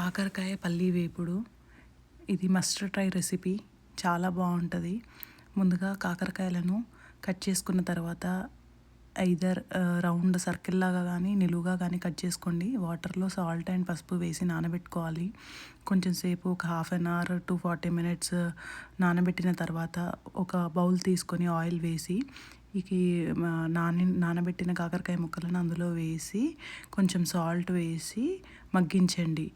కాకరకాయ పల్లీ వేపుడు. ఇది మస్ట్ ట్రై రెసిపీ. చాలా బాగుంటుంది. ముందుగా కాకరకాయలను కట్ చేసుకున్న తర్వాత ఐదర్ రౌండ్ సర్కిల్ లాగా కానీ నిలువుగా కానీ కట్ చేసుకోండి. వాటర్లో సాల్ట్ అండ్ పసుపు వేసి నానబెట్టుకోవాలి. కొంచెం సేపు ఒక half an hour to 40 minutes నానబెట్టిన తర్వాత ఒక బౌల్ తీసుకొని ఆయిల్ వేసి ఈ నానబెట్టిన కాకరకాయ ముక్కలను అందులో వేసి కొంచెం సాల్ట్ వేసి మగ్గించండి.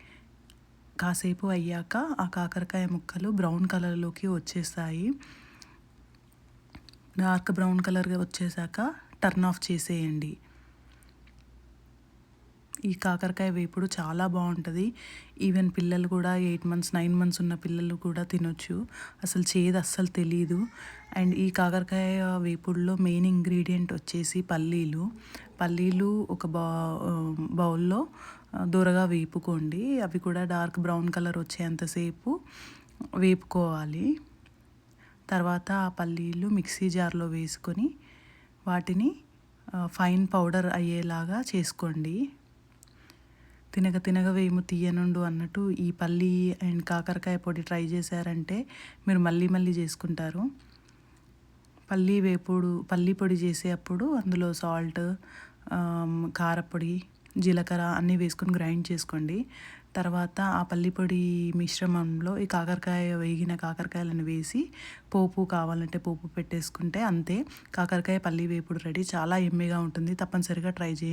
కాసేపు అయ్యాక ఆ కాకరకాయ ముక్కలు బ్రౌన్ కలర్లోకి వచ్చేస్తాయి. డార్క్ బ్రౌన్ కలర్గా వచ్చేసాక టర్న్ ఆఫ్ చేసేయండి. ఈ కాకరకాయ వేపుడు చాలా బాగుంటుంది. ఈవెన్ పిల్లలు కూడా 8 మంత్స్ 9 మంత్స్ ఉన్న పిల్లలు కూడా తినొచ్చు. అసలు చేదు అస్సలు తెలీదు. అండ్ ఈ కాకరకాయ వేపుడులో మెయిన్ ఇంగ్రీడియంట్ వచ్చేసి పల్లీలు ఒక బౌల్లో దూరగా వేపుకోండి. అవి కూడా డార్క్ బ్రౌన్ కలర్ వచ్చేంతసేపు వేపుకోవాలి. తర్వాత ఆ పల్లీలు మిక్సీ జార్లో వేసుకొని వాటిని ఫైన్ పౌడర్ అయ్యేలాగా చేసుకోండి. తినగ వేము తీయనుండు అన్నట్టు ఈ పల్లీ అండ్ కాకరకాయ పొడి ట్రై చేశారంటే మీరు మళ్ళీ చేసుకుంటారు. పల్లీ పొడి చేసేటప్పుడు అందులో సాల్ట్, కారపొడి, జీలకర్ర అన్నీ వేసుకొని గ్రైండ్ చేసుకోండి. తర్వాత ఆ పల్లి పొడి మిశ్రమంలో ఈ వేగిన కాకరకాయలను వేసి పోపు కావాలంటే పోపు పెట్టేసుకుంటే అంతే, కాకరకాయ పల్లీ వేపుడు రెడీ. చాలా యమ్మీగా ఉంటుంది. తప్పనిసరిగా ట్రై చేయండి.